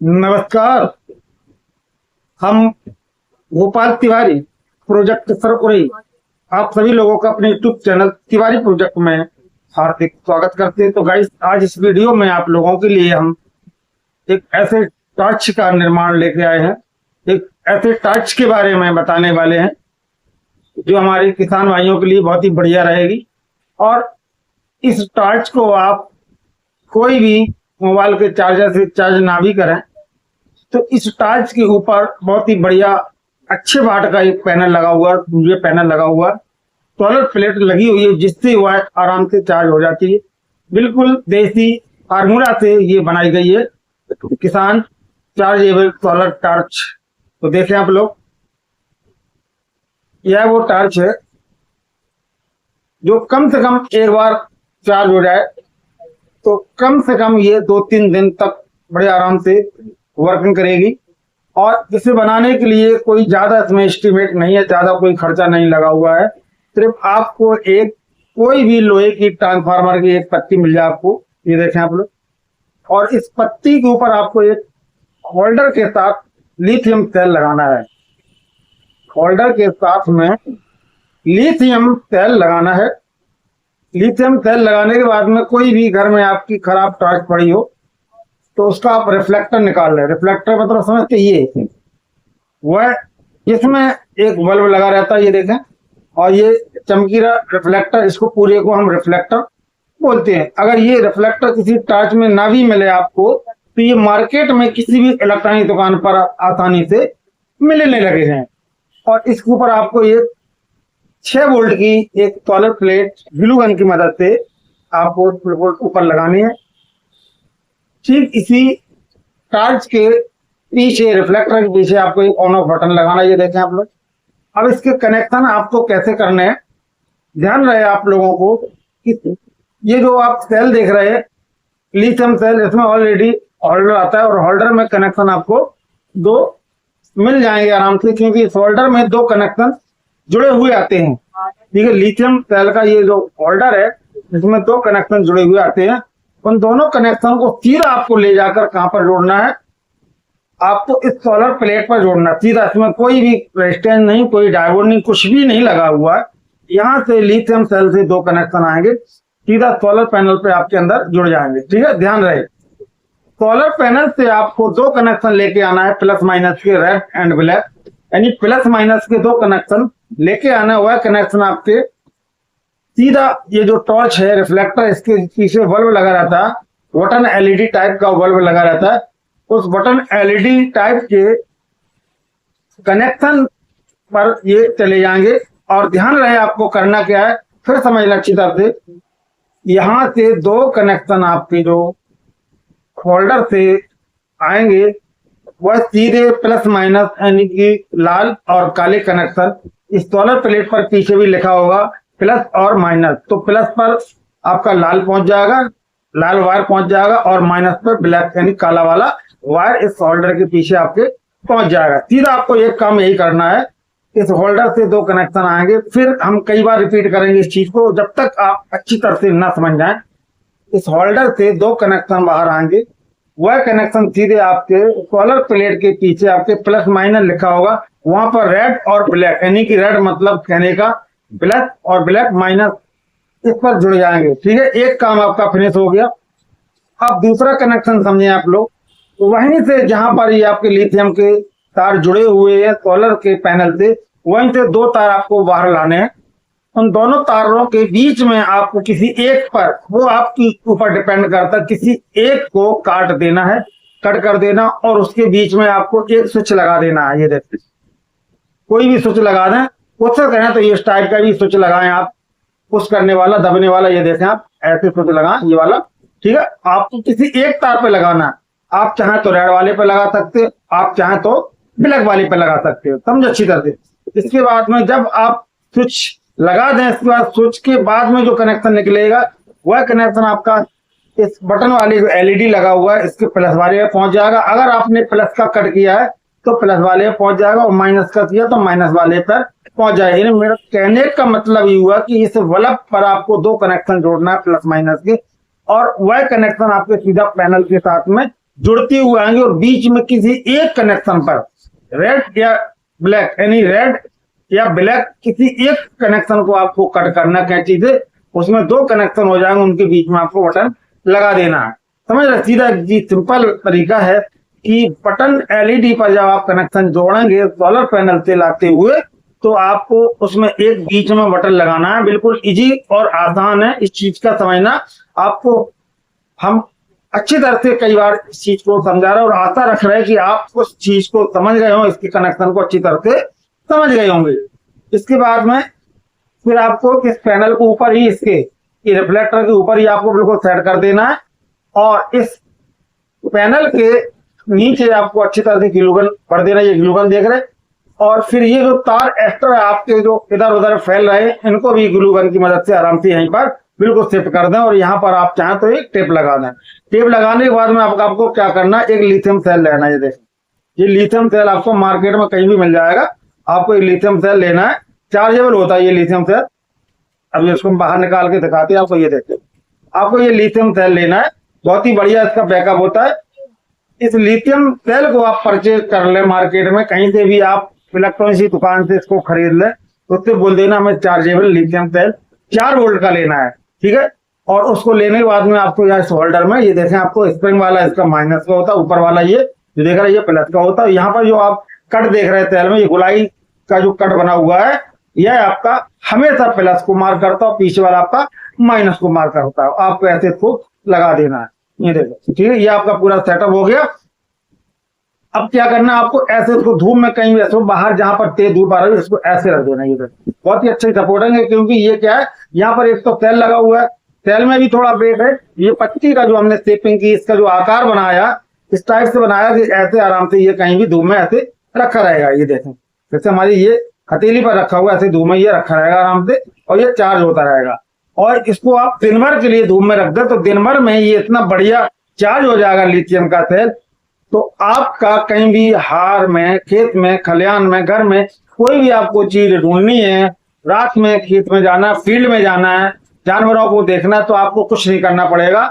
नमस्कार। हम गोपाल तिवारी प्रोजेक्ट सरपुरी आप सभी लोगों का अपने यूट्यूब चैनल तिवारी प्रोजेक्ट में हार्दिक स्वागत करते हैं। तो गाइस, आज इस वीडियो में आप लोगों के लिए हम एक ऐसे टॉर्च का निर्माण लेके आए हैं। एक ऐसे टॉर्च के बारे में बताने वाले हैं जो हमारे किसान भाइयों के लिए बहुत ही बढ़िया रहेगी। और इस टॉर्च को आप कोई भी मोबाइल के चार्जर से चार्ज ना भी करें तो इस टॉर्च के ऊपर बहुत ही बढ़िया अच्छे वाट का एक पैनल लगा हुआ है। ये पैनल लगा हुआ है, सोलर प्लेट लगी हुई है जिससे वह आराम से चार्ज हो जाती है। बिल्कुल देसी फार्मूला से ये बनाई गई है किसान चार्जेबल सोलर टॉर्च। तो देखें आप लोग, यह वो टॉर्च है जो कम से कम एक बार चार्ज हो जाए तो कम से कम ये 2-3 दिन तक बड़े आराम से वर्किंग करेगी। और इसे बनाने के लिए कोई ज्यादा इसमें एस्टिमेट नहीं है, ज्यादा कोई खर्चा नहीं लगा हुआ है। सिर्फ आपको एक कोई भी लोहे की ट्रांसफार्मर की एक पत्ती मिल जाए आपको, ये देखें आप लोग, और इस पत्ती के ऊपर आपको एक होल्डर के साथ लिथियम सेल लगाना है। होल्डर के साथ में लिथियम सेल लगाना है। लिथियम सेल लगाने के बाद में कोई भी घर में आपकी खराब टॉर्च पड़ी हो तो उसका आप रिफ्लेक्टर निकाल लें। रिफ्लेक्टर मतलब समझते ये वह जिसमें एक बल्ब लगा रहता है, ये देखें, और ये चमकीला रिफ्लेक्टर, इसको पूरे को हम रिफ्लेक्टर बोलते हैं। अगर ये रिफ्लेक्टर किसी टॉर्च में ना भी मिले आपको तो ये मार्केट में किसी भी इलेक्ट्रॉनिक दुकान पर आसानी से मिलने लगे हैं। और इसके ऊपर आपको एक 6 वोल्ट की एक सोलर प्लेट ग्लू गन की मदद से आपको ऊपर लगानी है। ठीक इसी टॉर्च के पीछे, रिफ्लेक्टर के पीछे आपको एक ऑन ऑफ बटन लगाना है, ये देखें आप लोग। अब इसके कनेक्शन आपको कैसे करने हैं, ध्यान रहे आप लोगों को कि ये जो आप सेल देख रहे हैं लिथियम सेल, इसमें ऑलरेडी होल्डर आता है और होल्डर में कनेक्शन आपको 2 मिल जाएंगे आराम से, क्योंकि इस होल्डर में 2 कनेक्शन जुड़े हुए आते हैं। ठीक है, लिथियम सेल का ये जो होल्डर है इसमें 2 कनेक्शन जुड़े हुए आते हैं। उन दोनों कनेक्शन को सीधा आपको ले जाकर कहां पर जोड़ना है, आपको इस सोलर प्लेट पर जोड़ना है सीधा। इसमें कोई भी रेजिस्टेंस नहीं, कोई डायोड नहीं, कुछ भी नहीं लगा हुआ है। यहां से लिथियम सेल से 2 कनेक्शन आएंगे, सीधा सोलर पैनल पे आपके अंदर जुड़ जाएंगे। ठीक है, ध्यान रहे, सोलर पैनल से आपको 2 कनेक्शन लेके आना है, प्लस माइनस के, रेड एंड ब्लैक, यानी प्लस माइनस के 2 कनेक्शन लेके आना है। वह कनेक्शन आपके सीधा ये जो टॉर्च है रिफ्लेक्टर, इसके पीछे बल्ब लगा रहता है, बटन एलईडी टाइप का बल्ब लगा रहता है, उस बटन एलईडी टाइप के कनेक्शन पर ये चले जाएंगे। और ध्यान रहे आपको करना क्या है, फिर समझ लें अच्छी तरह से। यहां से 2 कनेक्शन आपके जो होल्डर से आएंगे वह सीधे प्लस माइनस यानी कि लाल और काले कनेक्शन, इस सोलर प्लेट पर पीछे भी लिखा होगा प्लस और माइनस, तो प्लस पर आपका लाल पहुंच जाएगा, लाल वायर पहुंच जाएगा, और माइनस पर ब्लैक यानी काला वाला वायर इस होल्डर के पीछे आपके पहुंच जाएगा। सीधा आपको एक काम यही करना है, इस होल्डर से 2 कनेक्शन आएंगे। फिर हम कई बार रिपीट करेंगे इस चीज को जब तक आप अच्छी तरह से ना समझ जाए। इस होल्डर से 2 कनेक्शन बाहर आएंगे, वह कनेक्शन सीधे आपके सोलर प्लेट के पीछे आपके प्लस माइनस लिखा होगा, वहां पर रेड और ब्लैक, यानी कि रेड मतलब कहने का प्लस और ब्लैक माइनस, इस पर जुड़ जाएंगे। ठीक है, एक काम आपका फिनिश हो गया। अब दूसरा कनेक्शन समझे आप लोग, वहीं से जहां पर ये आपके लिथियम के तार जुड़े हुए हैं सोलर के पैनल से, वहीं से 2 तार आपको बाहर लाने हैं। उन दोनों तारों के बीच में आपको किसी एक पर, वो आपके ऊपर डिपेंड करता है, किसी एक को काट देना है, कट कर देना, और उसके बीच में आपको एक स्विच लगा देना है। ये देखिए, कोई भी स्विच लगा दें, उससे कहें तो इस टाइप का भी स्विच लगाएं आप, पुश करने वाला, दबने वाला, ये देखें आप ऐसे स्विच लगाएं, ये वाला। ठीक है, आपको किसी एक तार पे लगाना है, आप चाहें तो रेड वाले पे लगा सकते हो, आप चाहें तो ब्लैक वाले पे लगा सकते हो, समझ अच्छी तरह से। इसके बाद में जब आप स्विच लगा दें, इसके बाद स्विच के बाद में जो कनेक्शन निकलेगा वह कनेक्शन आपका इस बटन वाली जो एलईडी लगा हुआ है इसके प्लस वाले पे पहुंच जाएगा। अगर आपने प्लस का कट किया है तो प्लस वाले पे पहुंच जाएगा, और माइनस का किया तो माइनस वाले पर पहुंच जाएगा। मेरा कहने का मतलब ये हुआ कि इस बल्ब पर आपको 2 कनेक्शन जोड़ना है प्लस माइनस के, और वह कनेक्शन आपके सीधा पैनल के साथ में जुड़ती हुए आएंगे और बीच में किसी एक कनेक्शन पर रेड या ब्लैक, यानी रेड या ब्लैक किसी एक कनेक्शन को आपको कट करना, कैंची से उसमें 2 कनेक्शन हो जाएंगे, उनके बीच में आपको बटन लगा देना है। समझ रहे, सीधा जी सिंपल तरीका है कि बटन एलईडी पर जब आप कनेक्शन जोड़ेंगे सोलर पैनल से लाते हुए, तो आपको उसमें एक बीच में बटन लगाना है। बिल्कुल इजी और आसान है इस चीज का समझना। आपको हम अच्छी तरह से कई बार इस चीज को समझा रहे हैं और आशा रख रहे हैं कि आप उस चीज को समझ गए हो, इसके कनेक्शन को अच्छी तरह से समझ गए होंगे। इसके बाद में फिर आपको इस पैनल को ऊपर ही, इसके रिफ्लेक्टर के ऊपर ही आपको बिल्कुल सेट कर देना है और इस पैनल के नीचे आपको अच्छी तरह से ग्लूगन भर देना। ये ग्लूगन देख रहे हैं, और फिर ये जो तार एक्स्ट्रा आपके जो इधर उधर फैल रहे हैं, इनको भी ग्लूगन की मदद से आराम से यहीं पर बिल्कुल शिफ्ट कर दें और यहाँ पर आप चाहें तो एक टेप लगा दें। टेप लगाने के बाद में आपको क्या करना है, एक लिथियम सेल लेना है। ये देखें, ये लिथियम सेल आपको मार्केट में कहीं भी मिल जाएगा। आपको एक लिथियम सेल लेना है, चार्जेबल होता है ये लिथियम सेल। अभी इसको बाहर निकाल के दिखाते हैं आपको। ये देखते, आपको ये लिथियम सेल लेना है, बहुत ही बढ़िया इसका बैकअप होता है। इस लिथियम सेल को आप परचेज कर ले मार्केट में, कहीं से भी आप इलेक्ट्रॉनिक की दुकान से इसको खरीद ले, तो उससे बोल देना हमें चार्जेबल लिथियम सेल 4 वोल्ट का लेना है, ठीक है। और उसको लेने के बाद में आपको यहाँ इस होल्डर में, ये देखें, आपको स्प्रिंग वाला इसका माइनस का होता है, ऊपर वाला ये जो देख रहे हैं ये प्लस का होता है। यहाँ पर जो आप कट देख रहे हैं तेल में, ये गोलाई का जो कट बना हुआ है, यह आपका हमेशा प्लस को मार्क करता है, पीछे वाला आपका माइनस को मार्क करता है। आपको ऐसे इसको लगा देना है। ये देखो, ठीक है, ये आपका पूरा सेटअप हो गया। अब क्या करना है, आपको ऐसे इसको धूप में कहीं ऐसे बाहर जहां पर तेज धूप आ रही है, इसको ऐसे रख देना। ये बहुत ही अच्छे सपोर्टेंगे, क्योंकि ये क्या है, यहाँ पर एक तो तेल लगा हुआ है, तेल में भी थोड़ा वेट है। ये पट्टी का जो हमने शेपिंग की, इसका जो आकार बनाया, इस टाइप से बनाया कि ऐसे आराम से ये कहीं भी धूप में ऐसे रखा रहेगा। ये देखें, जैसे हमारी ये हथेली पर रखा हुआ, ऐसे धूप में ये रखा रहेगा आराम से, और ये चार्ज होता रहेगा। और इसको आप दिन भर के लिए धूप में रख दे तो दिन भर में ये इतना बढ़िया चार्ज हो जाएगा लिथियम का सेल। तो आपका कहीं भी हार में, खेत में, खलिहान में, घर में कोई भी आपको चीज ढूंढनी है, रात में खेत में जाना, फील्ड में जाना है, जानवरों को देखना है, तो आपको कुछ नहीं करना पड़ेगा।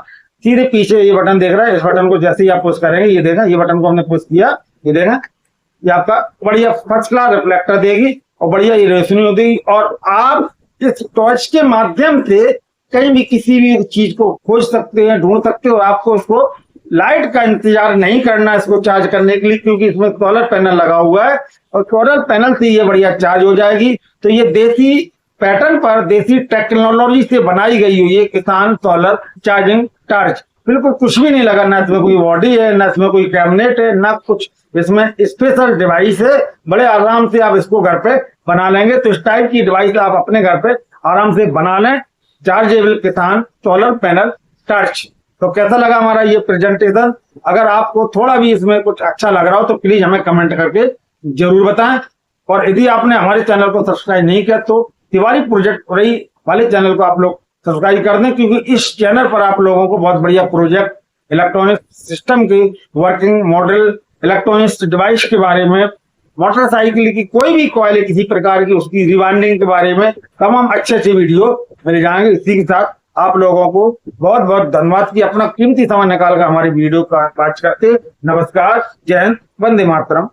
सीधे पीछे ये बटन देख रहा है, इस बटन को जैसे ही आप पुश करेंगे, ये देखा, ये बटन को हमने पुश किया, ये देखा, ये आपका बढ़िया फर्स्ट क्लास रिफ्लेक्टर देगी और बढ़िया ये रोशनी होगी। और आप इस टॉर्च के माध्यम से कहीं भी किसी भी चीज को खोज सकते हैं, ढूंढ सकते हो। आपको उसको लाइट का इंतजार नहीं करना इसको चार्ज करने के लिए, क्योंकि इसमें सोलर पैनल लगा हुआ है और सोलर पैनल से ये बढ़िया चार्ज हो जाएगी। तो ये देसी पैटर्न पर, देसी टेक्नोलॉजी से बनाई गई हुई ये किसान सोलर चार्जिंग टॉर्च। बिल्कुल कुछ भी नहीं लगा, ना इसमें कोई बॉडी है, ना इसमें कोई कैबिनेट है, ना कुछ। इसमें स्पेशल डिवाइस है, बड़े आराम से आप इसको घर पे बना लेंगे। तो इस टाइप की डिवाइस आप अपने घर पे आराम से बना लें, चार्जेबल किसान सोलर पैनल टॉर्च। तो कैसा लगा हमारा ये प्रेजेंटेशन? अगर आपको थोड़ा भी इसमें कुछ अच्छा लग रहा हो तो प्लीज हमें कमेंट करके जरूर बताएं। और यदि आपने हमारे चैनल को सब्सक्राइब नहीं किया तो तिवारी प्रोजेक्ट रही वाले चैनल को आप लोग सब्सक्राइब कर दें, क्योंकि इस चैनल पर आप लोगों को बहुत बढ़िया प्रोजेक्ट, इलेक्ट्रॉनिक सिस्टम की वर्किंग मॉडल, इलेक्ट्रॉनिक्स डिवाइस के बारे में, मोटरसाइकिल की कोई भी कॉइल किसी प्रकार की, उसकी रिवाइंडिंग के बारे में तमाम अच्छे अच्छे वीडियो मिल जाएंगे। इसी के साथ आप लोगों को बहुत बहुत धन्यवाद कि अपना कीमती समय निकाल कर हमारी वीडियो का वॉच करते। नमस्कार, जय हिंद, वंदे मातरम।